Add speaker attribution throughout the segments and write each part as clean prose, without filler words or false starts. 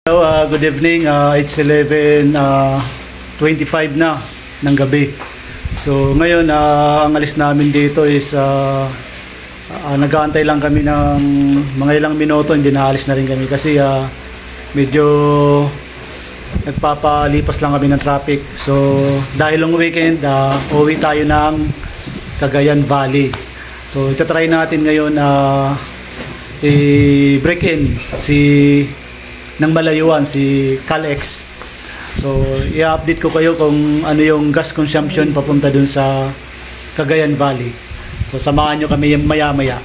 Speaker 1: Hello, good evening. It's 11:25 na ng gabi. So ngayon ang alis namin dito is nag-aantay lang kami ng mga ilang minuto, hindi naalis na rin kami kasi medyo nagpapalipas lang kami ng traffic. So dahil long weekend, uwi tayo ng Cagayan Valley. So itatry natin ngayon i-break in ng malayuan si Calex. So i-update ko kayo kung ano yung gas consumption papunta dun sa Cagayan Valley. So samahan nyo kami maya-maya.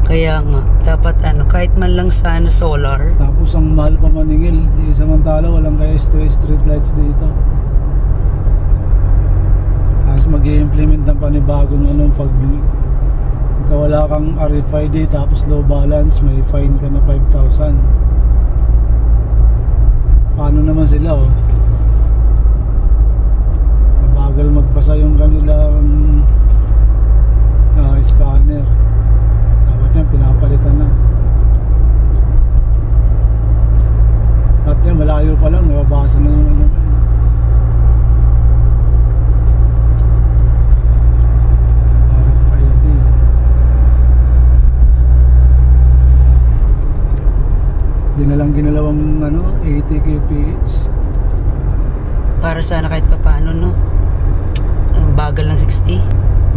Speaker 2: Kaya nga, dapat kahit man lang sana solar.
Speaker 1: Tapos ang mahal pa maningil, samantala walang kaya street lights dito. Tapos mag-i-implement ng panibagong pagka wala kang RFID tapos low balance, may fine ka na 5,000. Paano naman sila mabagal magpasa yung kanilang scanner. Yan, pinapalitan na. At yan, malayo pa lang, nababasa na yung RFID. Hindi na lang ginalawang 80 kph.
Speaker 2: Para sana kahit pa paano, no? Ang bagal ng 60.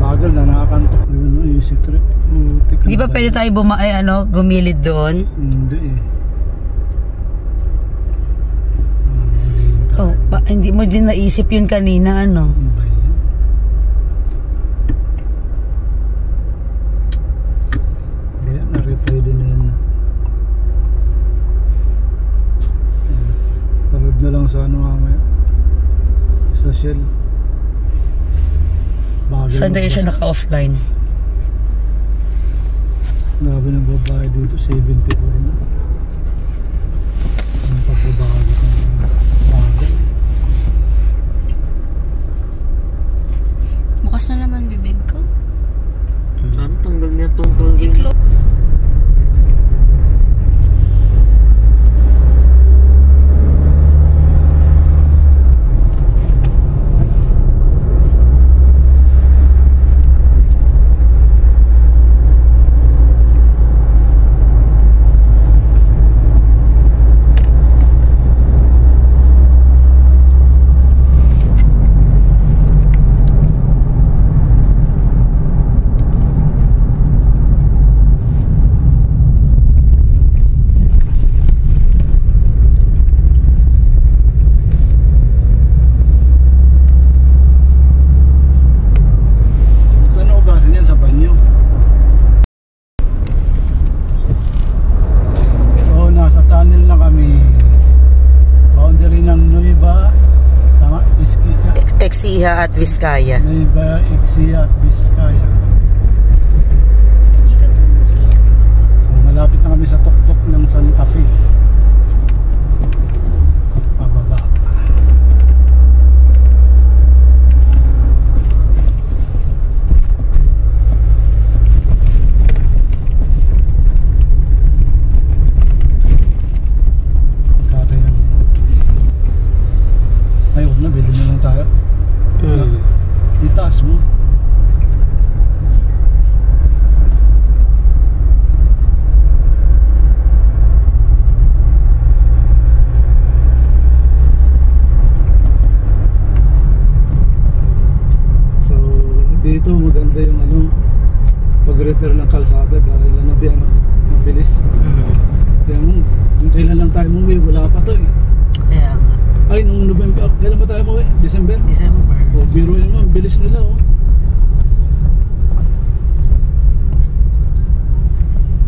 Speaker 1: Bagal na, nakakantok. Ayun, easy trip.
Speaker 2: Di ba pwede tayo gumilid doon?
Speaker 1: Hindi
Speaker 2: hindi mo din naisip yun kanina,
Speaker 1: Ayan, na-reply din na yan. Tarod na lang sa mamaya. Sa Shell.
Speaker 2: Saan tayo siya naka-offline?
Speaker 1: Grabe ng babae dito, 74 na.
Speaker 2: Ecija at Vizcaya.
Speaker 1: Nueva Ecija at Vizcaya.
Speaker 3: Hindi ka po siya.
Speaker 1: So malapit na kami sa tuktok ng Santa Fe. Pababa. Kaya yan. Ay, huwag na, bilhin na lang tayo. Itaas mo. So dito maganda yung pag-repair ng kalsada dahil mabilis. Kaya mo, kung kailan lang tayo umuwi, wala pa to eh.
Speaker 2: Kaya nga.
Speaker 1: Ay, nung November, kailan ba tayo umuwi? December?
Speaker 2: December.
Speaker 1: O, biro yun mo, bilis nila oh.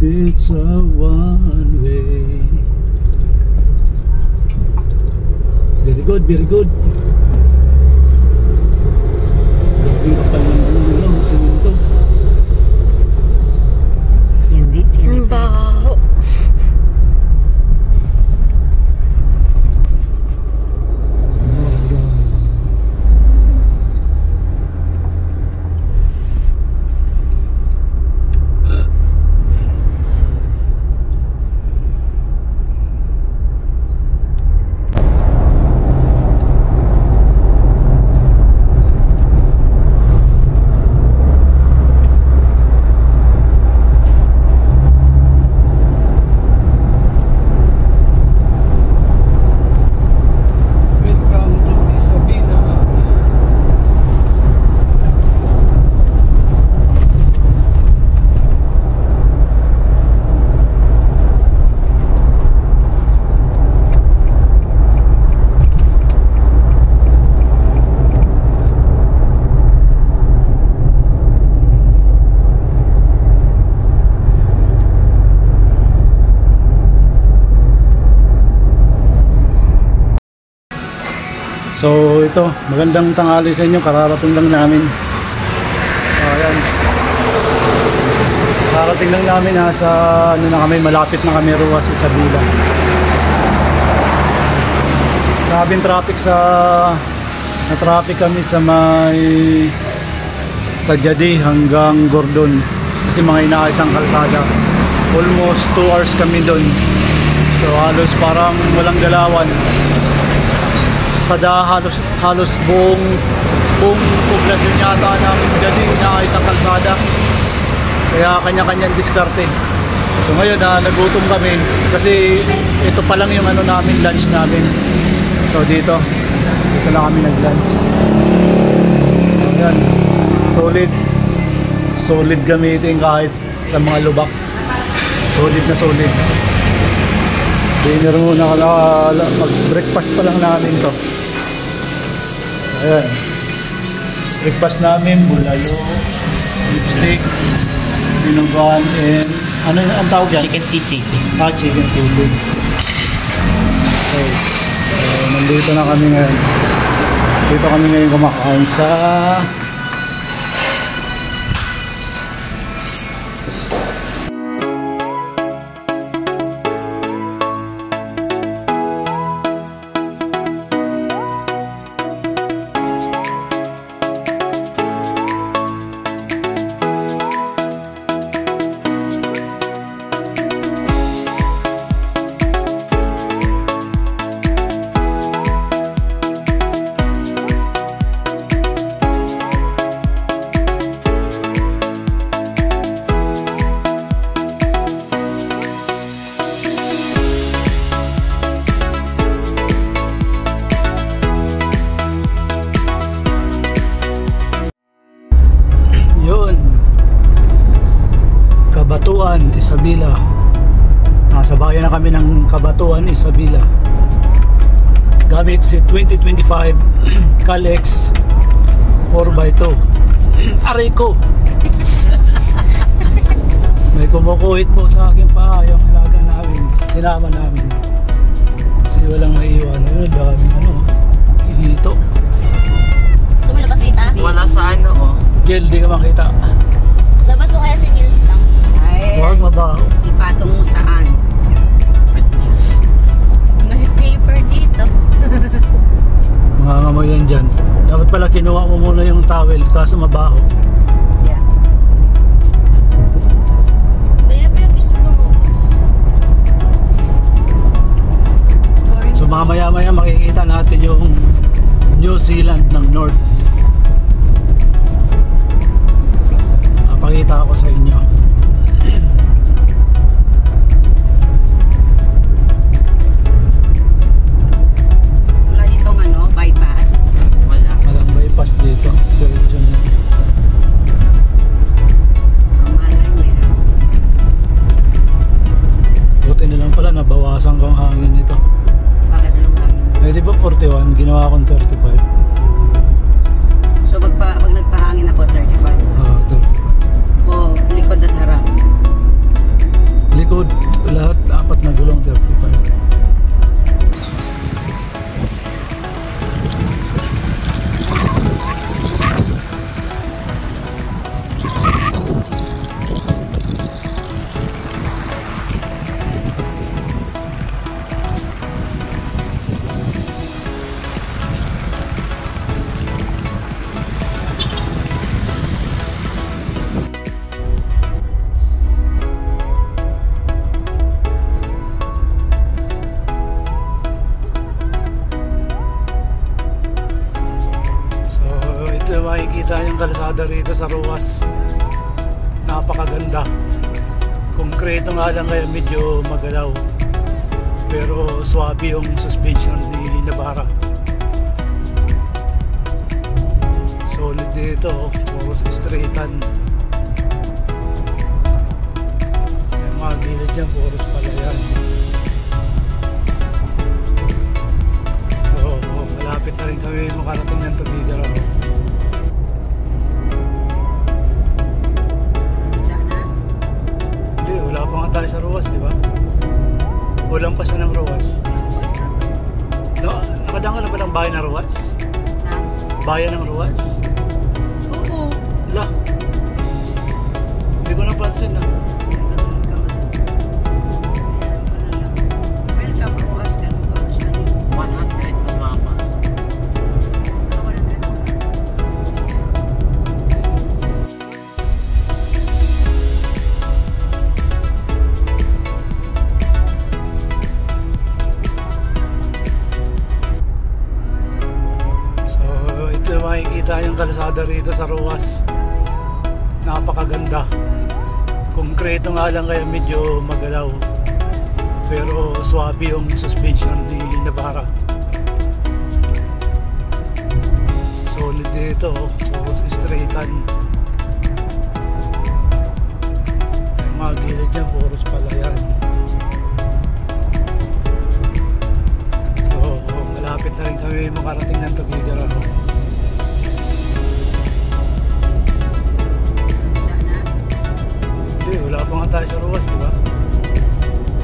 Speaker 1: It's a one way. Very good, very good. Gabing kapal ng nila, siminto.
Speaker 2: Hindi,
Speaker 3: Ang baho.
Speaker 1: Welcome to Isabela. So ito, magandang tanghali sa inyo, kararating lang namin. Ayan. Kararating lang namin sa na kami, malapit na kami Ruas, Isabela. Sabing traffic na traffic kami sa Jadi hanggang Gordon. Kasi mga inaayos ang kalsada. Almost 2 hours kami doon. So halos parang walang galawan. Halos buong poblasyon yata ng Jadi inaayos ang kalsada. Kaya kanya-kanyang diskarte. So ngayon nagutom kami kasi ito pa lang yung namin, lunch namin. So dito na kami nag-lunch. Ayan. Solid gamitin kahit sa mga lubak. Solid na solid. Dinner muna mag-breakfast pa lang namin to. Ayan. Breakfast namin, bulalo, lipstick, dinuguan, and ano ang tawag yan?
Speaker 2: Chicken sisig.
Speaker 1: Chicken sisig. Okay. Nandito na kami ngayon. Dito kami ngayon kumakain sa Kabatuan, Isabela. Nasa bayan na kami ng Kabatuan, Isabela. Gamit si 2025 Cal-X 4x2. Aray ko! May kumukuhit po sa akin pa yung alaga namin. Sinama namin. Kasi walang maiiwan. Ayun, daming ihito.
Speaker 3: Gusto mo labas kita?
Speaker 4: Wala sa ano, oh.
Speaker 1: Gel, di ka makita.
Speaker 3: Labas mo kaya si Mills lang.
Speaker 2: Ay,
Speaker 1: Huwag mabaho.
Speaker 2: ipatong mo saan?
Speaker 4: Witness.
Speaker 3: May paper dito.
Speaker 1: Mga ngamoy yan dyan. Dapat pala kinuha mo muna yung towel kaso mabaho.
Speaker 2: Yan.
Speaker 3: Kanina pa yung gusto lumabas. Sorry.
Speaker 1: So mamaya-maya makikita natin yung New Zealand ng North. Pakita ako sa inyo.
Speaker 2: Wala ditong ano, bypass.
Speaker 4: Wala.
Speaker 1: Walang bypass dito. Diretso na.
Speaker 2: Ang malay meron.
Speaker 1: Buti na lang pala nabawasan ko ang hangin nito.
Speaker 2: Bakit anong hangin?
Speaker 1: Eh di ba 41? Ginawa akong 35.
Speaker 2: So pag nagpahangin ako, 35.
Speaker 1: 35.
Speaker 2: O likod at harap.
Speaker 1: Likod, lahat apat na gulong 35. Makikita yung kalsada rito sa Roas, napakaganda. Konkreto nga lang kaya medyo magalaw, pero swabe yung suspension ni Navara. Solid dito, puro straightan. Yung mga gilid dyan puro palayan. So malapit na rin kami makarating ng Tubigarao. Wala pa nga tayo sa Roas, di ba? Walang pa siya ng Roas.
Speaker 2: Basta.
Speaker 1: No, nakadaan ka na ba ng bayan ng Roas?
Speaker 2: Na?
Speaker 1: Bayan ng Roas?
Speaker 2: Oo.
Speaker 1: Wala. Hindi ko napansin ah.
Speaker 2: Welcome ka man. Ayan, wala lang. Welcome, Roas. Ganun ba siya rin?
Speaker 4: 100 mo, mama.
Speaker 2: Naka 100 mo.
Speaker 1: Makikita yung kalsada rito sa Roas, napakaganda. Konkreto nga lang kaya medyo magalaw, pero swabe yung suspension ni Navara. Solid dito, puro straightan. Yung mga gilid dyan puro palayan. So malapit na rin kami makarating ng Tubigarao. Wala pa nga tayo sa Roas, di ba?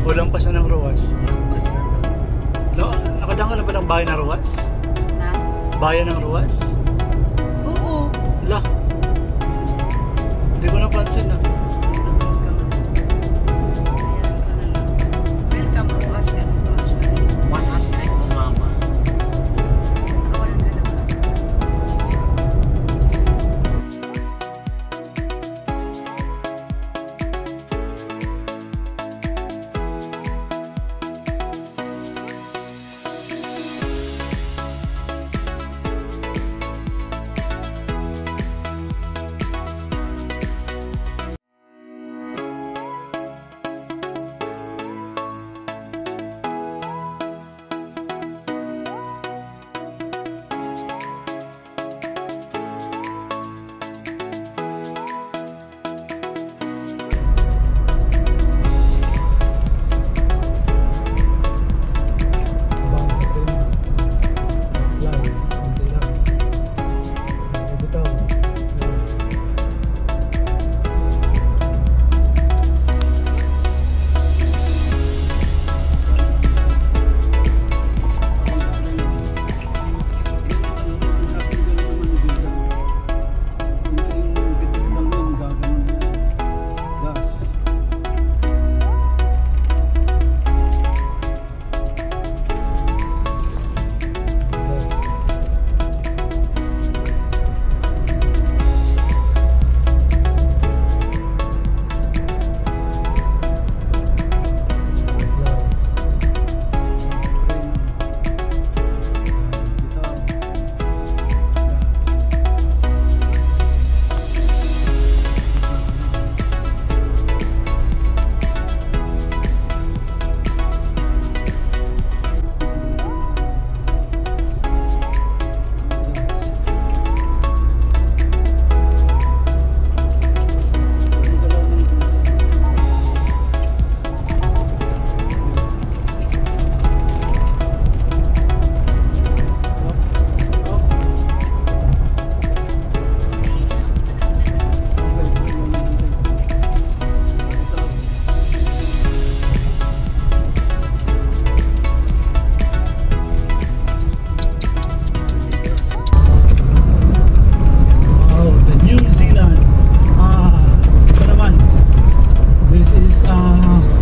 Speaker 1: Walang pa siya ng Roas.
Speaker 2: Basta to.
Speaker 1: No, nakadaan ka na ba ng bayan ng Roas?
Speaker 2: Na?
Speaker 1: Bayan ng Roas?
Speaker 2: Oo.
Speaker 1: Wala. Hindi ko napansin ah.
Speaker 2: Welcome ka man. Ayan, wala lang. Welcome, Roas. Ganun ba siya rin?
Speaker 4: 100 mo, mama.
Speaker 2: Naka 100 ako.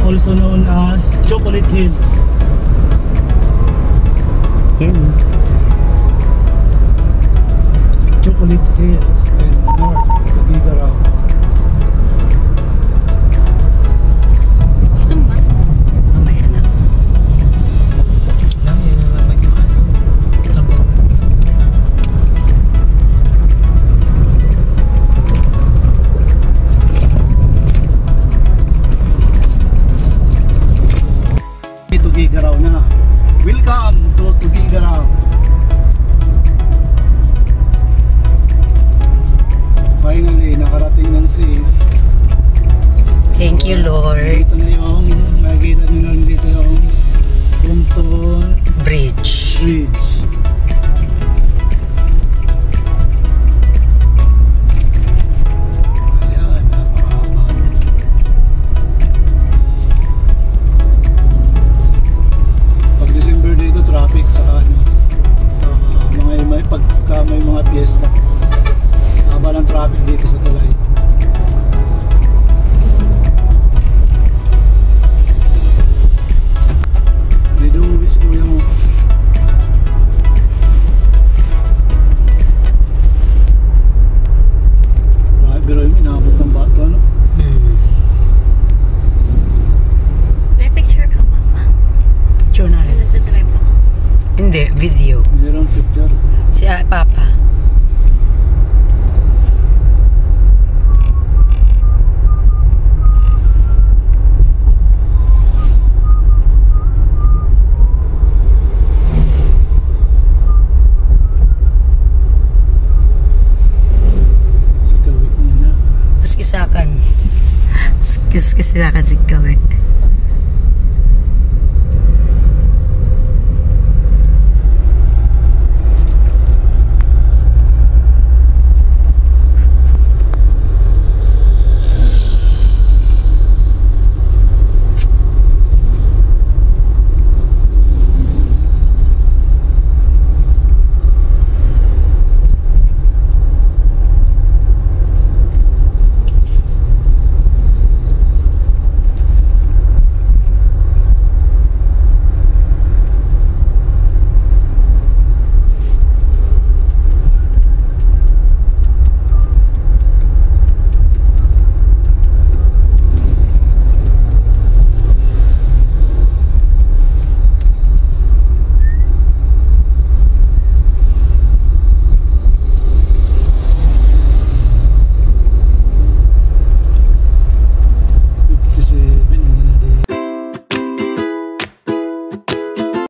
Speaker 1: also known as Chocolate Hills.
Speaker 2: Yan.
Speaker 1: Chocolate Hills and north to Gigarao.
Speaker 3: Gusto mo ba?
Speaker 2: Mamaya na.
Speaker 4: Lang yun na naman yung ano. Sabaw.
Speaker 1: Tugigaraw na. Welcome to Tugigaraw. Finally, nakarating ng safe.
Speaker 2: Thank you, Lord.
Speaker 1: Dito na yung, nakikita nyo lang dito yung Ponton
Speaker 2: Bridge.
Speaker 1: Bridge. Ayan, napakahaba. Pag December dito, traffic saka ano, pagka may mga piyesta, haba ng traffic dito sa tulay. Dito umuwi si kuya mo. Pero yung inabot ng bato, ano?
Speaker 3: May picture ka ba, ma?
Speaker 2: Picture na rin.
Speaker 3: Nagdadrive ako.
Speaker 2: Hindi, video.
Speaker 1: Mayroong picture.
Speaker 2: Si Papa.
Speaker 1: Gawin mo na.
Speaker 2: Kisakan. Kisakan si Kawe.